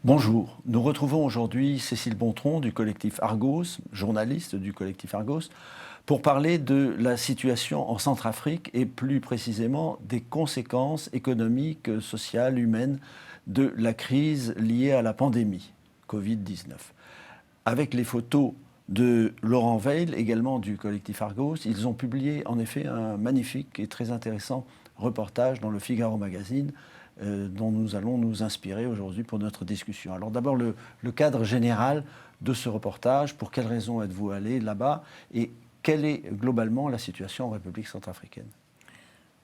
Bonjour, nous retrouvons aujourd'hui Cécile Bontron du collectif Argos, journaliste du collectif Argos, pour parler de la situation en Centrafrique et plus précisément des conséquences économiques, sociales, humaines de la crise liée à la pandémie Covid-19. Avec les photos de Laurent Veil, également du collectif Argos, ils ont publié en effet un magnifique et très intéressant reportage dans le Figaro Magazine dont nous allons nous inspirer aujourd'hui pour notre discussion. Alors d'abord le cadre général de ce reportage, pour quelles raisons êtes-vous allé là-bas et quelle est globalement la situation en République centrafricaine ?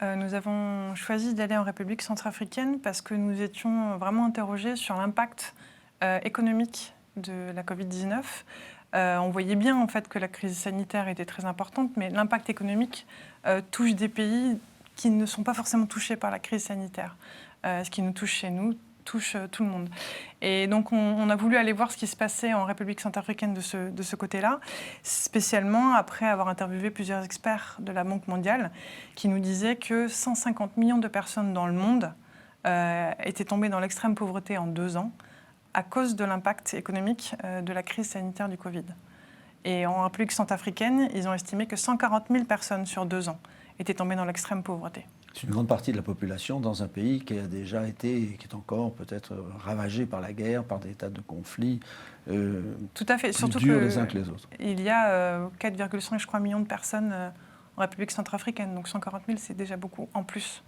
Nous avons choisi d'aller en République centrafricaine parce que nous étions vraiment interrogés sur l'impact économique de la Covid-19. On voyait bien en fait que la crise sanitaire était très importante, mais l'impact économique touche des pays qui ne sont pas forcément touchés par la crise sanitaire. Ce qui nous touche chez nous touche tout le monde. Et donc on a voulu aller voir ce qui se passait en République centrafricaine de ce côté-là, spécialement après avoir interviewé plusieurs experts de la Banque mondiale qui nous disaient que 150 millions de personnes dans le monde étaient tombées dans l'extrême pauvreté en 2 ans à cause de l'impact économique de la crise sanitaire du Covid. Et en République centrafricaine, ils ont estimé que 140 000 personnes sur 2 ans étaient tombées dans l'extrême pauvreté. C'est une grande partie de la population dans un pays qui a déjà été, et qui est encore peut-être ravagé par la guerre, par des tas de conflits tout à fait. Surtout durs les uns que les autres. Il y a 4,5 je crois, millions de personnes en République centrafricaine, donc 140 000 c'est déjà beaucoup en plus.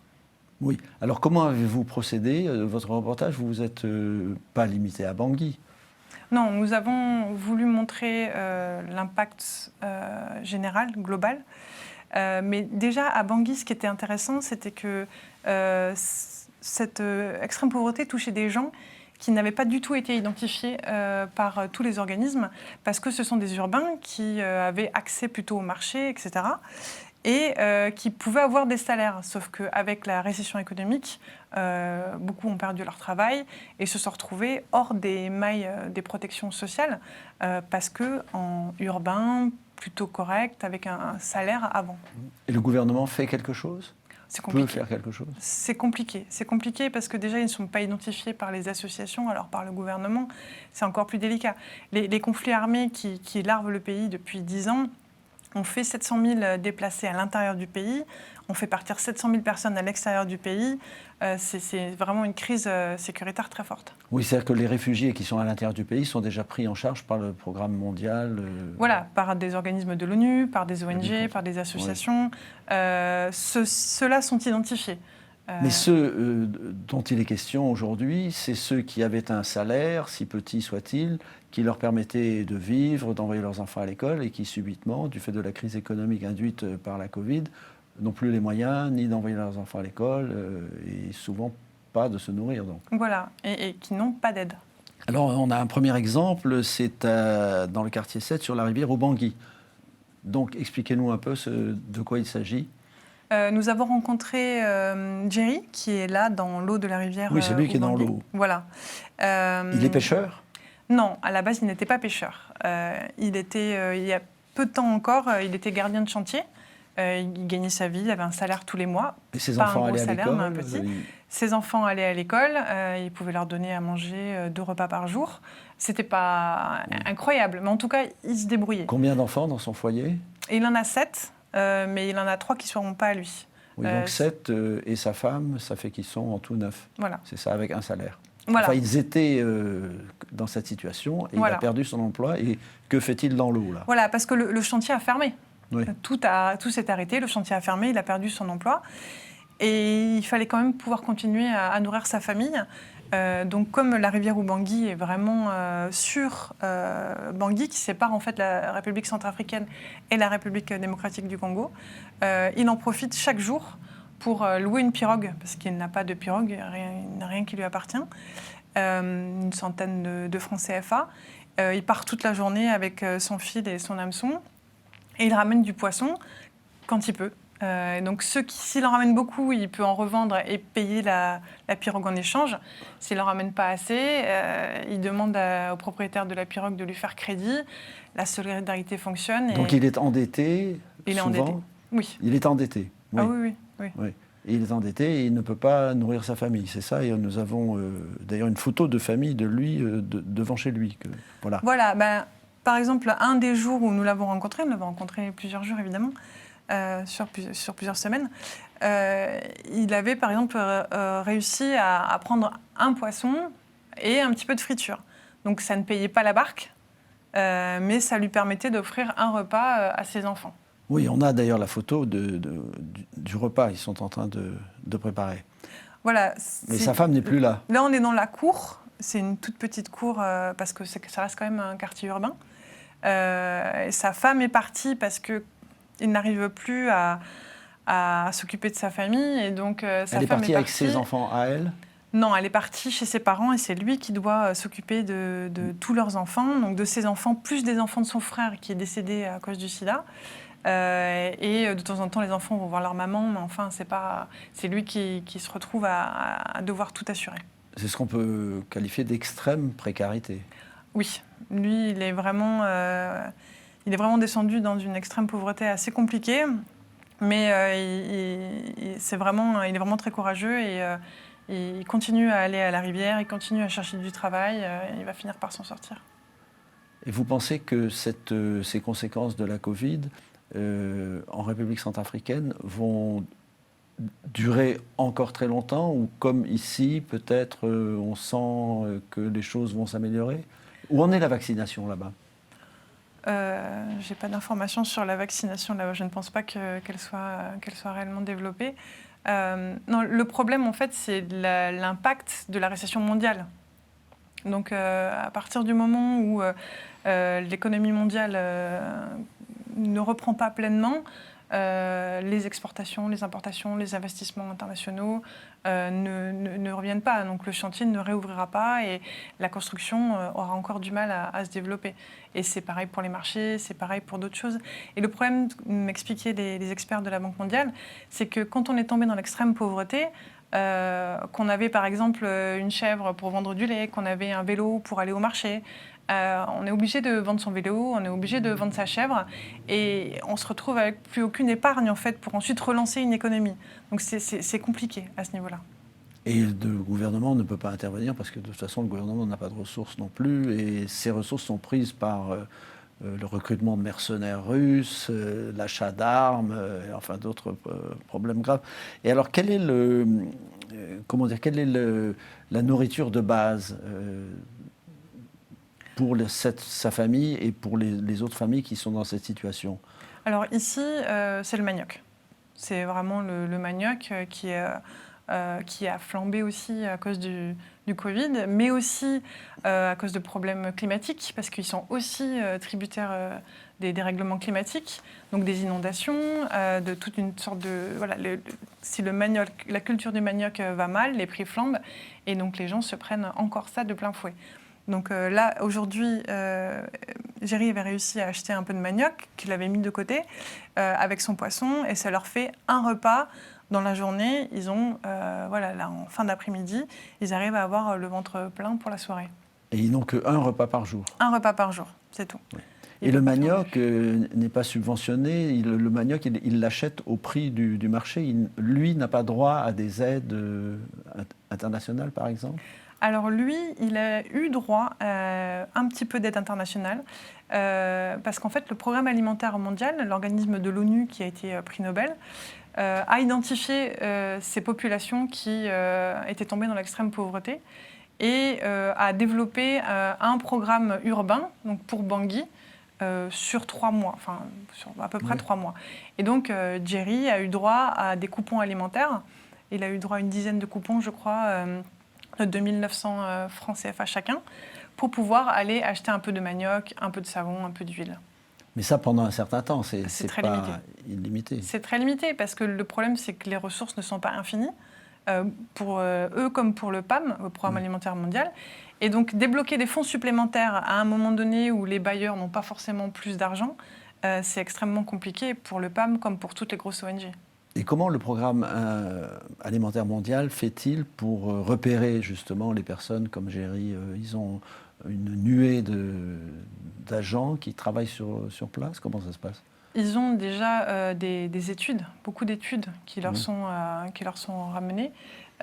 Oui. Alors comment avez-vous procédé ? Votre reportage, vous vous êtes pas limité à Bangui ? Non, nous avons voulu montrer l'impact général, global. Mais déjà, à Bangui, ce qui était intéressant, c'était que cette extrême pauvreté touchait des gens qui n'avaient pas du tout été identifiés par tous les organismes, parce que ce sont des urbains qui avaient accès plutôt au marché, etc., et qui pouvaient avoir des salaires. Sauf qu'avec la récession économique, beaucoup ont perdu leur travail et se sont retrouvés hors des mailles des protections sociales, parce qu'en urbain, plutôt correct, avec un salaire avant. Et le gouvernement fait quelque chose ? C'est compliqué. Peut faire quelque chose ? C'est compliqué. C'est compliqué parce que déjà, ils ne sont pas identifiés par les associations, alors par le gouvernement, c'est encore plus délicat. Les conflits armés qui larvent le pays depuis 10 ans ont fait 700 000 déplacés à l'intérieur du pays, on fait partir 700 000 personnes à l'extérieur du pays. C'est vraiment une crise sécuritaire très forte. Oui, c'est-à-dire que les réfugiés qui sont à l'intérieur du pays sont déjà pris en charge par le programme mondial. Voilà, par des organismes de l'ONU, par des ONG, par des associations. Oui. Ceux-là sont identifiés. Mais ceux dont il est question aujourd'hui, c'est ceux qui avaient un salaire, si petit soit-il, qui leur permettait de vivre, d'envoyer leurs enfants à l'école et qui subitement, du fait de la crise économique induite par la Covid, n'ont plus les moyens ni d'envoyer leurs enfants à l'école et souvent pas de se nourrir. Donc. Voilà, et qui n'ont pas d'aide. Alors on a un premier exemple, c'est dans le quartier 7 sur la rivière Ubangui. Donc expliquez-nous un peu de quoi il s'agit. Nous avons rencontré Jerry, qui est là dans l'eau de la rivière. Oui, c'est lui qui est dans l'eau. Voilà. Il est pêcheur ? Non, à la base, il n'était pas pêcheur. Il y a peu de temps encore, il était gardien de chantier. Il gagnait sa vie, il avait un salaire tous les mois. Et ses pas enfants un gros allaient salaire, à mais un l'école petit. Ses enfants allaient à l'école, il pouvait leur donner à manger 2 repas par jour. C'était pas incroyable, mais en tout cas, il se débrouillait. Combien d'enfants dans son foyer ? Et il en a 7, mais il en a 3 qui ne seront pas à lui. Oui, donc 7 et sa femme, ça fait qu'ils sont en tout 9. Voilà. C'est ça, avec un salaire. Voilà. Enfin, ils étaient dans cette situation et il a perdu son emploi. Et que fait-il dans l'eau, là ? Voilà, parce que le chantier a fermé. Oui. Tout s'est arrêté, le chantier a fermé, il a perdu son emploi. Et il fallait quand même pouvoir continuer à nourrir sa famille. Donc comme la rivière Ubangui est vraiment sur Bangui, qui sépare en fait la République centrafricaine et la République démocratique du Congo, il en profite chaque jour pour louer une pirogue, parce qu'il n'a pas de pirogue, il n'a rien qui lui appartient, une centaine de francs CFA. Il part toute la journée avec son fil et son hameçon, et il ramène du poisson quand il peut. Donc s'il en ramène beaucoup, il peut en revendre et payer la pirogue en échange. S'il n'en ramène pas assez, il demande au propriétaire de la pirogue de lui faire crédit. La solidarité fonctionne. Donc il est endetté. Il est endetté. Oui. Il est endetté. Oui. Ah oui. Et il est endetté et il ne peut pas nourrir sa famille. C'est ça. Et nous avons d'ailleurs une photo de famille de lui devant chez lui. Voilà. Voilà. Par exemple, un des jours où nous l'avons rencontré plusieurs jours évidemment, sur plusieurs semaines, il avait par exemple réussi à prendre un poisson et un petit peu de friture. Donc ça ne payait pas la barque, mais ça lui permettait d'offrir un repas à ses enfants. Oui, on a d'ailleurs la photo du repas. Ils sont en train de préparer. Voilà. Mais sa femme n'est plus là. Là, on est dans la cour. C'est une toute petite cour parce que ça reste quand même un quartier urbain. Et sa femme est partie parce qu'il n'arrive plus à s'occuper de sa famille. Et donc, elle est partie avec ses enfants à elle ? Non, elle est partie chez ses parents et c'est lui qui doit s'occuper de tous leurs enfants, donc de ses enfants, plus des enfants de son frère qui est décédé à cause du sida. Et de temps en temps, les enfants vont voir leur maman, mais enfin, c'est lui qui se retrouve à devoir tout assurer. C'est ce qu'on peut qualifier d'extrême précarité. Oui, lui, il est vraiment descendu dans une extrême pauvreté assez compliquée, mais il est vraiment très courageux et il continue à aller à la rivière, il continue à chercher du travail, il va finir par s'en sortir. Et vous pensez que ces conséquences de la Covid en République centrafricaine vont durer encore très longtemps ou comme ici, peut-être on sent que les choses vont s'améliorer? Où en est la vaccination là-bas? Je n'ai pas d'informations sur la vaccination là-bas. Je ne pense pas qu'elle soit réellement développée. Non, le problème, en fait, c'est l'impact de la récession mondiale. Donc, à partir du moment où l'économie mondiale ne reprend pas pleinement, les exportations, les importations, les investissements internationaux ne reviennent pas. Donc le chantier ne réouvrira pas et la construction aura encore du mal à se développer. Et c'est pareil pour les marchés, c'est pareil pour d'autres choses. Et le problème, m'expliquaient les experts de la Banque mondiale, c'est que quand on est tombé dans l'extrême pauvreté, qu'on avait par exemple une chèvre pour vendre du lait, qu'on avait un vélo pour aller au marché, on est obligé de vendre son vélo, on est obligé de vendre sa chèvre et on se retrouve avec plus aucune épargne en fait pour ensuite relancer une économie. Donc c'est compliqué à ce niveau-là. Et le gouvernement ne peut pas intervenir parce que de toute façon le gouvernement n'a pas de ressources non plus et ces ressources sont prises par le recrutement de mercenaires russes, l'achat d'armes, enfin d'autres problèmes graves. Et alors quelle est la nourriture de base pour sa famille et pour les autres familles qui sont dans cette situation? Alors ici, c'est le manioc. C'est vraiment le manioc qui a flambé aussi à cause du Covid, mais aussi à cause de problèmes climatiques, parce qu'ils sont aussi tributaires des dérèglements climatiques, donc des inondations, de toute une sorte de... Voilà, si la culture du manioc va mal, les prix flambent, et donc les gens se prennent encore ça de plein fouet. Donc là, aujourd'hui, Jerry avait réussi à acheter un peu de manioc qu'il avait mis de côté avec son poisson et ça leur fait un repas dans la journée. Ils ont, là, en fin d'après-midi, ils arrivent à avoir le ventre plein pour la soirée. Et ils n'ont qu'un repas par jour? Un repas par jour, c'est tout. Oui. Et le manioc n'est pas subventionné, le manioc, il l'achète au prix du marché. Lui n'a pas droit à des aides internationales, par exemple? Alors lui, il a eu droit à un petit peu d'aide internationale parce qu'en fait, le Programme alimentaire mondial, l'organisme de l'ONU qui a été prix Nobel, a identifié ces populations qui étaient tombées dans l'extrême pauvreté et a développé un programme urbain donc pour Bangui sur 3 mois, enfin sur à peu près 3 mois. Et donc Jerry a eu droit à des coupons alimentaires. Il a eu droit à une dizaine de coupons, je crois, de 2900 francs CFA chacun, pour pouvoir aller acheter un peu de manioc, un peu de savon, un peu d'huile. Mais ça pendant un certain temps, c'est très pas limité. Illimité. C'est très limité parce que le problème, c'est que les ressources ne sont pas infinies, pour eux comme pour le PAM, le Programme alimentaire mondial. Et donc débloquer des fonds supplémentaires à un moment donné où les bailleurs n'ont pas forcément plus d'argent, c'est extrêmement compliqué pour le PAM comme pour toutes les grosses ONG. Et comment le Programme alimentaire mondial fait-il pour repérer justement les personnes comme Jerry? Ils ont une nuée d'agents qui travaillent sur place. Comment ça se passe? Ils ont déjà des études, beaucoup d'études qui leur sont ramenées.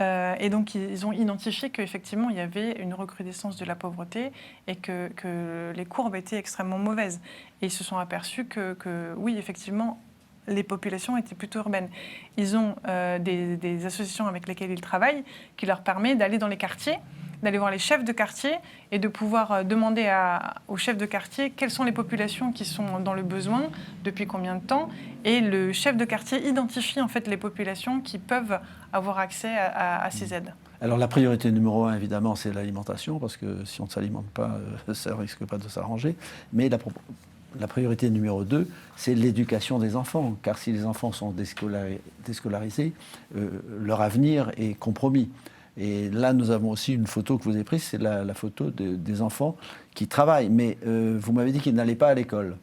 Et donc, ils ont identifié qu'effectivement, il y avait une recrudescence de la pauvreté et que les courbes étaient extrêmement mauvaises. Et ils se sont aperçus que oui, effectivement, les populations étaient plutôt urbaines. Ils ont des associations avec lesquelles ils travaillent qui leur permettent d'aller dans les quartiers, d'aller voir les chefs de quartier et de pouvoir demander aux chefs de quartier quelles sont les populations qui sont dans le besoin, depuis combien de temps. Et le chef de quartier identifie en fait les populations qui peuvent avoir accès à ces aides. Alors la priorité numéro 1, évidemment, c'est l'alimentation, parce que si on ne s'alimente pas, ça ne risque pas de s'arranger. Mais la priorité numéro 2, c'est l'éducation des enfants, car si les enfants sont déscolarisés, leur avenir est compromis. Et là, nous avons aussi une photo que vous avez prise, c'est la photo des enfants qui travaillent. Mais vous m'avez dit qu'ils n'allaient pas à l'école.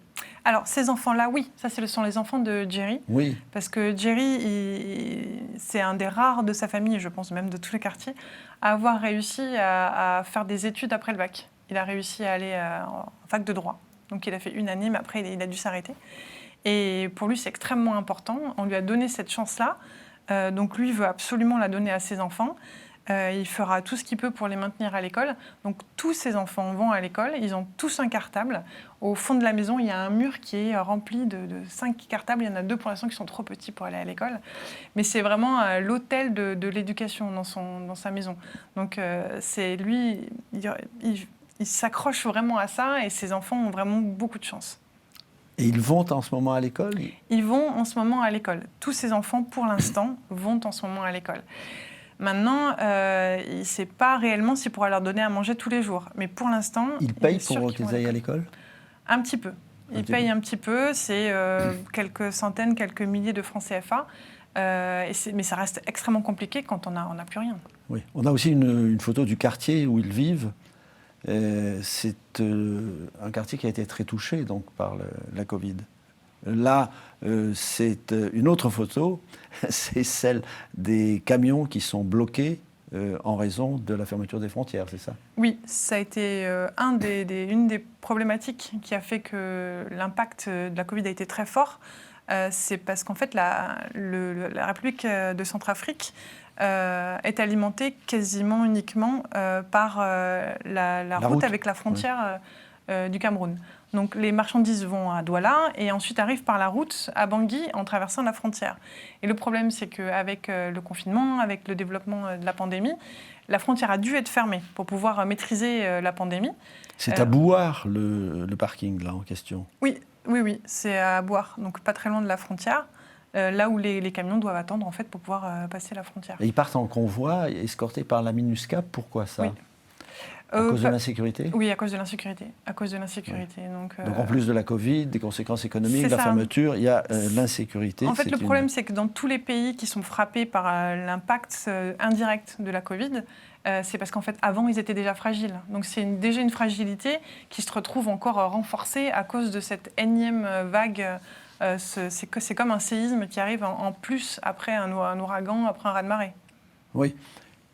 Alors, ces enfants-là, oui, ça, ce sont les enfants de Jerry. Oui. Parce que Jerry, c'est un des rares de sa famille, je pense même de tous les quartiers, à avoir réussi à faire des études après le bac. Il a réussi à aller en fac de droit. Donc, il a fait une année, mais après, il a dû s'arrêter. Et pour lui, c'est extrêmement important. On lui a donné cette chance-là. Donc, lui veut absolument la donner à ses enfants. Il fera tout ce qu'il peut pour les maintenir à l'école. Donc tous ces enfants vont à l'école, ils ont tous un cartable. Au fond de la maison, il y a un mur qui est rempli de 5 cartables. Il y en a 2 pour l'instant qui sont trop petits pour aller à l'école. Mais c'est vraiment l'hôtel de l'éducation dans sa maison. Donc c'est lui, il s'accroche vraiment à ça et ses enfants ont vraiment beaucoup de chance. Et ils vont en ce moment à l'école ? Ils vont en ce moment à l'école. Tous ces enfants, pour l'instant, vont en ce moment à l'école. Maintenant, il ne sait pas réellement s'il pourra leur donner à manger tous les jours. Mais pour l'instant... Ils payent pour qu'ils aillent à l'école ? Un petit peu. Ils payent un petit peu. C'est quelques centaines, quelques milliers de francs CFA. Mais ça reste extrêmement compliqué quand on n'a plus rien. Oui. On a aussi une photo du quartier où ils vivent. C'est un quartier qui a été très touché donc, par la Covid. Là, c'est une autre photo, c'est celle des camions qui sont bloqués en raison de la fermeture des frontières, c'est ça ? Oui, ça a été une des problématiques qui a fait que l'impact de la Covid a été très fort. C'est parce qu'en fait, la République de Centrafrique est alimentée quasiment uniquement par la route avec la frontière du Cameroun. Donc les marchandises vont à Douala et ensuite arrivent par la route à Bangui en traversant la frontière. Et le problème, c'est qu'avec le confinement, avec le développement de la pandémie, la frontière a dû être fermée pour pouvoir maîtriser la pandémie. C'est à Bouar, le parking, là, en question. Oui, c'est à Bouar, donc pas très loin de la frontière, là où les camions doivent attendre en fait, pour pouvoir passer la frontière. Et ils partent en convoi, escortés par la MINUSCA, pourquoi ça ? Oui. À cause de l'insécurité ? Oui, à cause de l'insécurité. Ouais. Donc en plus de la Covid, des conséquences économiques, de la fermeture, il y a l'insécurité. En fait, le problème, c'est que dans tous les pays qui sont frappés par l'impact indirect de la Covid, c'est parce qu'en fait, avant, ils étaient déjà fragiles. Donc c'est déjà une fragilité qui se retrouve encore renforcée à cause de cette énième vague. C'est comme un séisme qui arrive en plus après un ouragan, après un raz-de-marée. Oui.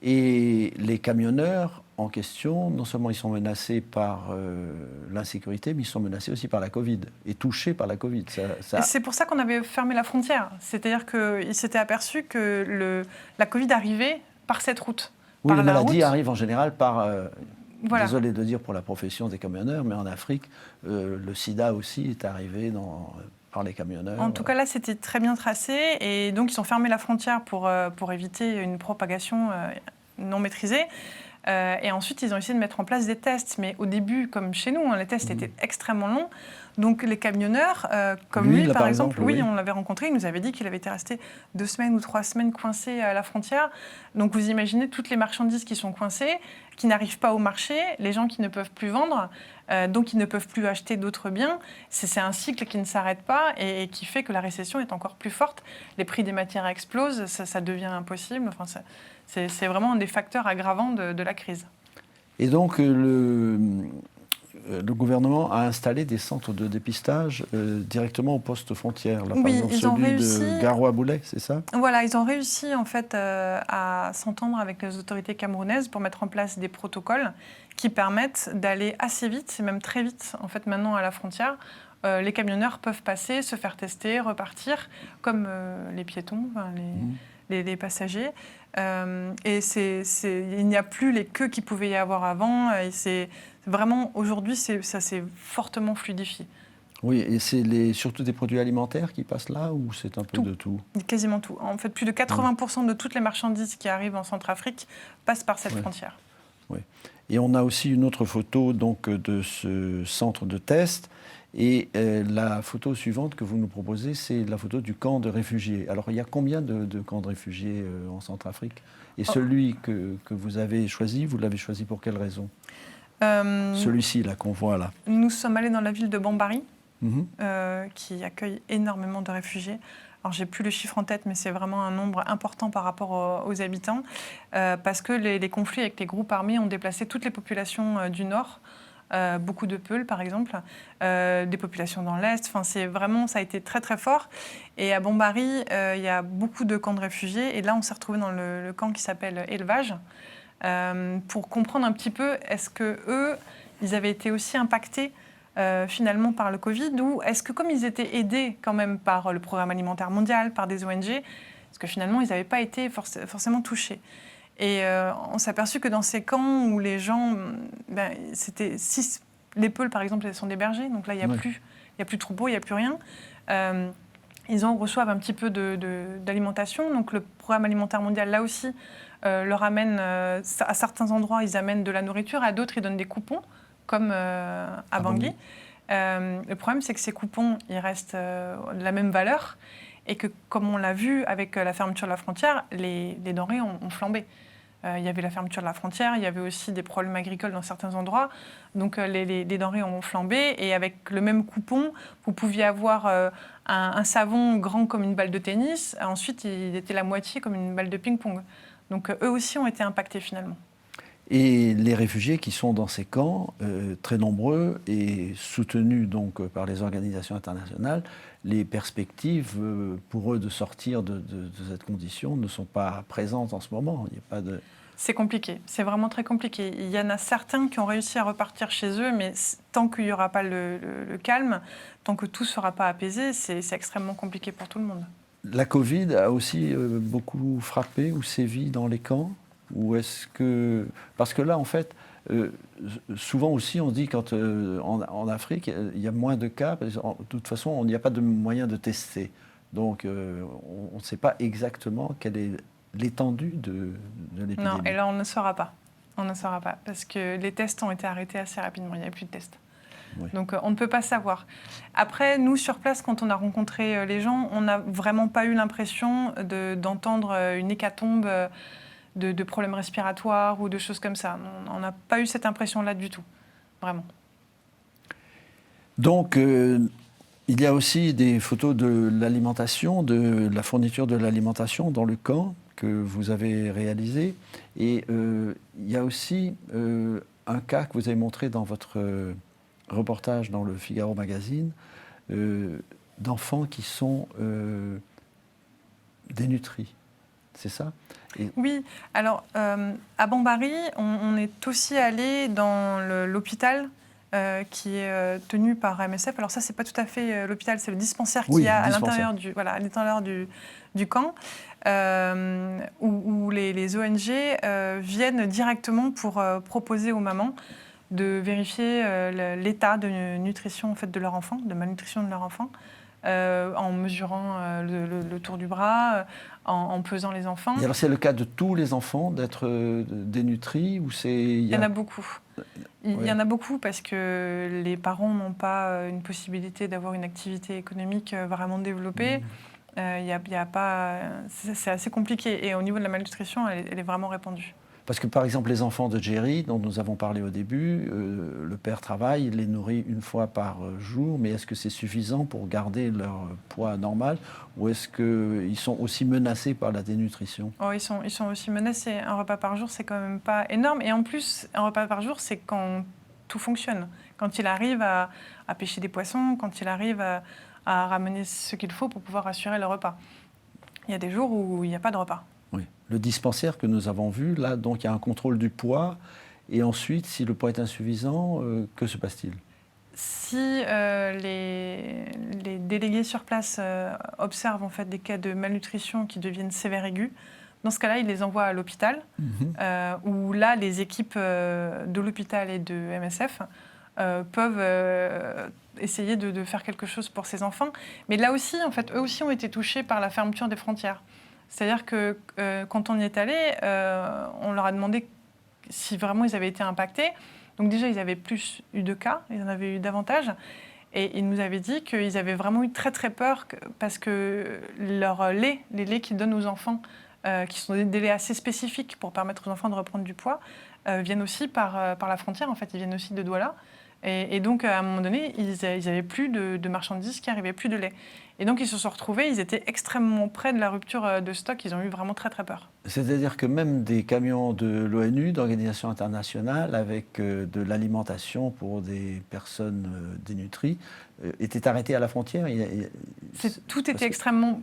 Et les camionneurs en question, non seulement ils sont menacés par l'insécurité, mais ils sont menacés aussi par la Covid et touchés par la Covid. Et c'est pour ça qu'on avait fermé la frontière. C'est-à-dire qu'ils s'étaient aperçus que la Covid arrivait par cette route. Oui, la maladie arrive en général par... Désolé de dire pour la profession des camionneurs, mais en Afrique, le sida aussi est arrivé par les camionneurs. En tout cas, là, c'était très bien tracé. Et donc, ils ont fermé la frontière pour éviter une propagation non maîtrisée. Et ensuite, ils ont essayé de mettre en place des tests. Mais au début, comme chez nous, les tests étaient extrêmement longs. Donc, les camionneurs, comme lui, par exemple, oui, on l'avait rencontré, il nous avait dit qu'il avait été resté 2 semaines ou 3 semaines coincé à la frontière. Donc, vous imaginez toutes les marchandises qui sont coincées, qui n'arrivent pas au marché, les gens qui ne peuvent plus vendre, donc ils ne peuvent plus acheter d'autres biens. C'est un cycle qui ne s'arrête pas et qui fait que la récession est encore plus forte. Les prix des matières explosent, ça devient impossible. Enfin, c'est vraiment un des facteurs aggravants de la crise. Et donc, le gouvernement a installé des centres de dépistage directement aux postes frontières. Là, par exemple, celui de Garoua-Boulet, c'est ça ? Voilà, ils ont réussi en fait à s'entendre avec les autorités camerounaises pour mettre en place des protocoles qui permettent d'aller assez vite, et même très vite en fait maintenant à la frontière, les camionneurs peuvent passer, se faire tester, repartir, comme les piétons, les passagers. Et il n'y a plus les queues qu'il pouvait y avoir avant. Et c'est vraiment, aujourd'hui, ça s'est fortement fluidifié. Oui, et c'est surtout des produits alimentaires qui passent là, ou c'est un peu de tout? Quasiment tout. En fait, plus de 80% de toutes les marchandises qui arrivent en Centrafrique passent par cette frontière. Oui. Et on a aussi une autre photo donc, de ce centre de test. Et la photo suivante que vous nous proposez, c'est la photo du camp de réfugiés. Alors, il y a combien de camps de réfugiés en Centrafrique? Et celui que vous avez choisi, vous l'avez choisi pour quelle raison? Celui-ci, là, qu'on voit là. Nous sommes allés dans la ville de Bambari, qui accueille énormément de réfugiés. Alors, j'ai plus le chiffre en tête, mais c'est vraiment un nombre important par rapport aux habitants, parce que les conflits avec les groupes armés ont déplacé toutes les populations du Nord, beaucoup de Peuls, par exemple, des populations dans l'Est. Enfin, ça a été très, très fort. Et à Bambari, il y a beaucoup de camps de réfugiés. Et là, on s'est retrouvés dans le camp qui s'appelle Élevage, pour comprendre un petit peu, est-ce qu'eux, ils avaient été aussi impactés finalement par le Covid, ou est-ce que comme ils étaient aidés quand même par le Programme alimentaire mondial, par des ONG, est-ce que finalement ils n'avaient pas été forcément touchés? Et on s'est aperçu que dans ces camps où les gens, les Peuls par exemple, elles sont des bergers, donc là il n'y a plus de troupeaux, il n'y a plus rien. Ils reçoivent un petit peu d'alimentation, donc le Programme alimentaire mondial là aussi leur amène, à certains endroits ils amènent de la nourriture, à d'autres ils donnent des coupons, comme à Bangui. Le problème, c'est que ces coupons, ils restent de la même valeur et que, comme on l'a vu avec la fermeture de la frontière, les denrées ont flambé. Il y avait la fermeture de la frontière, il y avait aussi des problèmes agricoles dans certains endroits. Donc, les denrées ont flambé. Et avec le même coupon, vous pouviez avoir un savon grand comme une balle de tennis. Ensuite, il était la moitié comme une balle de ping-pong. Donc, eux aussi ont été impactés finalement. Et les réfugiés qui sont dans ces camps, très nombreux et soutenus donc par les organisations internationales, les perspectives pour eux de sortir de cette condition ne sont pas présentes en ce moment. Il n'y a pas de... C'est compliqué, c'est vraiment très compliqué. Il y en a certains qui ont réussi à repartir chez eux, mais tant qu'il n'y aura pas le calme, tant que tout ne sera pas apaisé, c'est extrêmement compliqué pour tout le monde. La Covid a aussi beaucoup frappé ou sévi dans les camps? Ou est-ce que... Parce que là, en fait, souvent aussi, on se dit quand en Afrique, il y a moins de cas, parce que, de toute façon, il n'y a pas de moyen de tester. Donc, on ne sait pas exactement quelle est l'étendue de l'épidémie. Non, et là, on ne saura pas. On ne saura pas, parce que les tests ont été arrêtés assez rapidement. Il n'y avait plus de tests. Oui. Donc, on ne peut pas savoir. Après, nous, sur place, quand on a rencontré les gens, on n'a vraiment pas eu l'impression d'entendre une hécatombe de problèmes respiratoires ou de choses comme ça. On n'a pas eu cette impression-là du tout, vraiment. Donc, il y a aussi des photos de l'alimentation, de la fourniture de l'alimentation dans le camp que vous avez réalisé. Et il y a aussi un cas que vous avez montré dans votre reportage dans le Figaro Magazine, d'enfants qui sont dénutris. C'est ça? Oui, alors à Bambari, on est aussi allé dans l'hôpital qui est tenu par MSF. Alors ça, c'est pas tout à fait l'hôpital, c'est le dispensaire qu'il y a à l'intérieur du camp, où les ONG viennent directement pour proposer aux mamans de vérifier l'état de nutrition en fait, de leur enfant, de malnutrition de leur enfant. En mesurant le tour du bras, en pesant les enfants. Et alors c'est le cas de tous les enfants d'être dénutris ou c'est... Il y en a beaucoup. Il y en a beaucoup parce que les parents n'ont pas une possibilité d'avoir une activité économique vraiment développée. Il y a pas... C'est assez compliqué. Et au niveau de la malnutrition, elle est vraiment répandue. Parce que, par exemple, les enfants de Jerry, dont nous avons parlé au début, le père travaille, il les nourrit une fois par jour, mais est-ce que c'est suffisant pour garder leur poids normal ou est-ce qu'ils sont aussi menacés par la dénutrition? Ils sont aussi menacés. Un repas par jour, c'est quand même pas énorme. Et en plus, un repas par jour, c'est quand tout fonctionne. Quand il arrive à pêcher des poissons, quand il arrive à ramener ce qu'il faut pour pouvoir assurer le repas. Il y a des jours où il n'y a pas de repas. Oui. Le dispensaire que nous avons vu, là, donc il y a un contrôle du poids. Et ensuite, si le poids est insuffisant, que se passe-t-il? Si les délégués sur place observent en fait des cas de malnutrition qui deviennent sévères aigus, dans ce cas-là, ils les envoient à l'hôpital, où là, les équipes de l'hôpital et de MSF peuvent essayer de faire quelque chose pour ces enfants. Mais là aussi, en fait, eux aussi ont été touchés par la fermeture des frontières. C'est-à-dire que quand on y est allé, on leur a demandé si vraiment ils avaient été impactés. Donc déjà, ils avaient plus eu de cas, ils en avaient eu davantage. Et ils nous avaient dit qu'ils avaient vraiment eu très très peur parce que leur lait, les laits qu'ils donnent aux enfants, qui sont des laits assez spécifiques pour permettre aux enfants de reprendre du poids, viennent aussi par la frontière. En fait, ils viennent aussi de Douala. Et donc, à un moment donné, ils n'avaient plus de marchandises qui arrivaient, plus de lait. Et donc, ils se sont retrouvés, ils étaient extrêmement près de la rupture de stock. Ils ont eu vraiment très, très peur. C'est-à-dire que même des camions de l'ONU, d'organisations internationales, avec de l'alimentation pour des personnes dénutries, étaient arrêtés à la frontière. Tout était extrêmement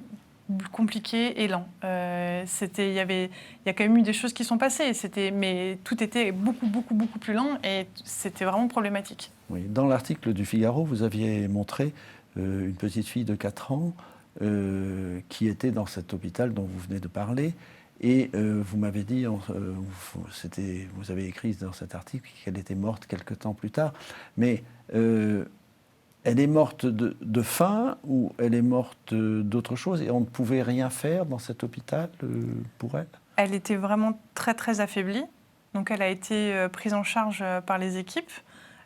compliqué et lent. Il y a quand même eu des choses qui sont passées, mais tout était beaucoup, beaucoup, beaucoup plus lent et c'était vraiment problématique. Oui. Dans l'article du Figaro, vous aviez montré une petite fille de 4 ans qui était dans cet hôpital dont vous venez de parler. Et vous m'avez dit, vous avez écrit dans cet article qu'elle était morte quelque temps plus tard. Mais elle est morte de faim ou elle est morte d'autre chose et on ne pouvait rien faire dans cet hôpital pour elle? Elle était vraiment très très affaiblie. Donc elle a été prise en charge par les équipes.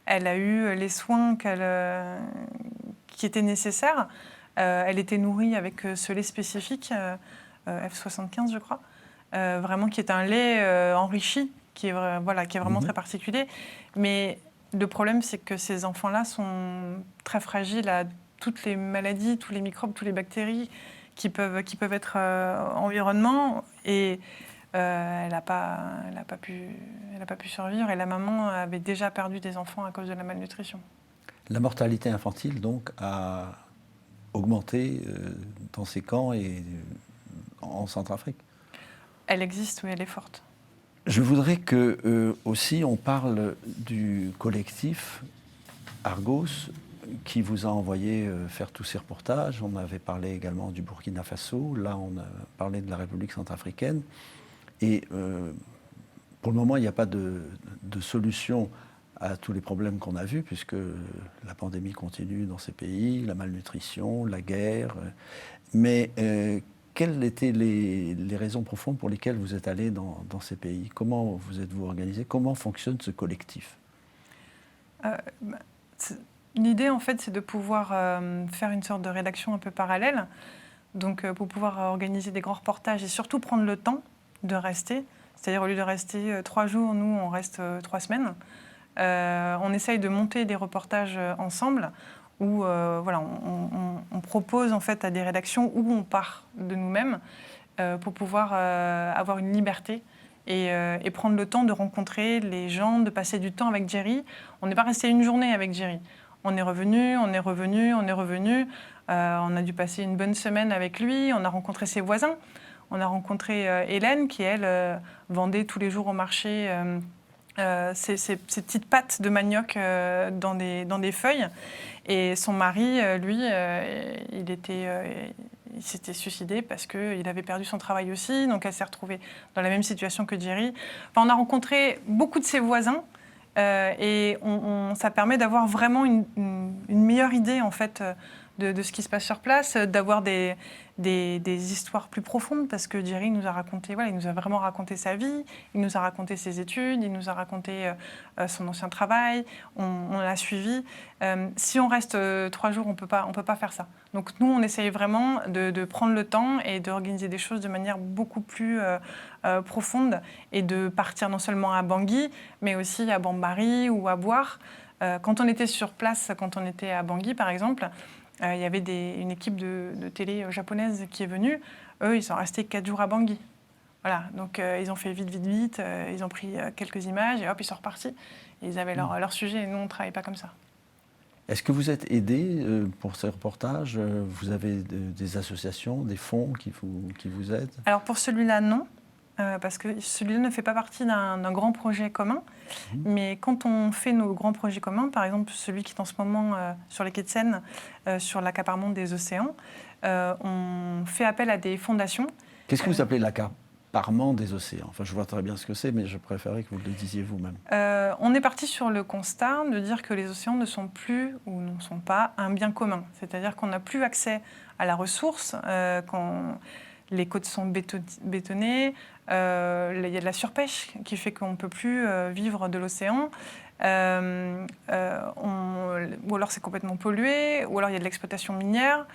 Elle a eu les soins qui étaient nécessaires. Elle était nourrie avec ce lait spécifique, F75 je crois, vraiment qui est un lait enrichi, qui est vraiment très particulier. Mais le problème, c'est que ces enfants-là sont très fragiles à toutes les maladies, tous les microbes, toutes les bactéries qui peuvent être environnement. Et elle n'a pas pu survivre. Et la maman avait déjà perdu des enfants à cause de la malnutrition. La mortalité infantile, donc, a augmenté dans ces camps et en Centrafrique? Elle existe, oui, elle est forte. Je voudrais que aussi on parle du collectif Argos qui vous a envoyé faire tous ces reportages. On avait parlé également du Burkina Faso, là on a parlé de la République centrafricaine. Et pour le moment, il n'y a pas de solution à tous les problèmes qu'on a vus, puisque la pandémie continue dans ces pays, la malnutrition, la guerre. Mais quelles étaient les raisons profondes pour lesquelles vous êtes allé dans ces pays? Comment vous êtes-vous organisé? Comment fonctionne ce collectif? L'idée, en fait, c'est de pouvoir faire une sorte de rédaction un peu parallèle. Donc, pour pouvoir organiser des grands reportages et surtout prendre le temps de rester. C'est-à-dire, au lieu de rester 3 jours, nous, on reste 3 semaines. On essaye de monter des reportages ensemble où on propose en fait à des rédactions où on part de nous-mêmes pour pouvoir avoir une liberté et prendre le temps de rencontrer les gens, de passer du temps avec Jerry. On n'est pas resté une journée avec Jerry. On est revenu. On a dû passer une bonne semaine avec lui. On a rencontré ses voisins. On a rencontré Hélène qui, elle, vendait tous les jours au marché ces petites pâtes de manioc dans des feuilles. Et son mari, lui, il s'était suicidé parce qu'il avait perdu son travail aussi. Donc elle s'est retrouvée dans la même situation que Jerry. Enfin, on a rencontré beaucoup de ses voisins et ça permet d'avoir vraiment une meilleure idée en fait, de ce qui se passe sur place, d'avoir des histoires plus profondes, parce que Jerry nous a raconté, il nous a vraiment raconté sa vie, il nous a raconté ses études, il nous a raconté son ancien travail, on l'a suivi. Si on reste 3 jours, on peut pas faire ça. Donc nous, on essaye vraiment de prendre le temps et d'organiser des choses de manière beaucoup plus profonde et de partir non seulement à Bangui, mais aussi à Bambari ou à Boire. Quand on était sur place, quand on était à Bangui, par exemple, il y avait une équipe de télé japonaise qui est venue. Eux, ils sont restés 4 jours à Bangui. Voilà, donc ils ont fait vite. Ils ont pris quelques images et hop, ils sont repartis. Et ils avaient leur sujet et nous, on ne travaille pas comme ça. Est-ce que vous êtes aidé pour ces reportages? Vous avez des associations, des fonds qui vous aident? Alors pour celui-là, non. parce que celui-là ne fait pas partie d'un grand projet commun. Mais quand on fait nos grands projets communs, par exemple celui qui est en ce moment sur les quais de Seine, sur l'accaparement des océans, on fait appel à des fondations. Qu'est-ce que vous appelez l'accaparement des océans? Enfin, je vois très bien ce que c'est, mais je préférais que vous le disiez vous-même. On est parti sur le constat de dire que les océans ne sont plus ou ne sont pas un bien commun. C'est-à-dire qu'on n'a plus accès à la ressource quand les côtes sont bétonnées. Il y a de la surpêche qui fait qu'on ne peut plus vivre de l'océan. Ou alors c'est complètement pollué, ou alors il y a de l'exploitation minière.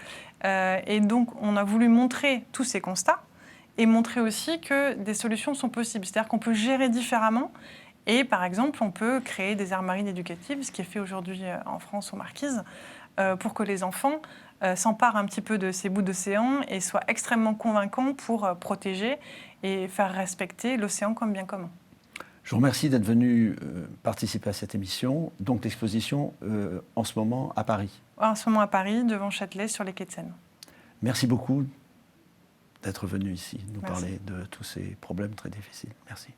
Et donc on a voulu montrer tous ces constats et montrer aussi que des solutions sont possibles. C'est-à-dire qu'on peut gérer différemment. Et par exemple, on peut créer des aires marines éducatives, ce qui est fait aujourd'hui en France aux Marquises, pour que les enfants s'emparent un petit peu de ces bouts d'océan et soient extrêmement convaincants pour protéger et faire respecter l'océan comme bien commun. Je vous remercie d'être venu participer à cette émission. Donc l'exposition en ce moment à Paris. En ce moment à Paris, devant Châtelet, sur les quais de Seine. Merci beaucoup d'être venu ici nous Merci. parler de tous ces problèmes très difficiles. Merci.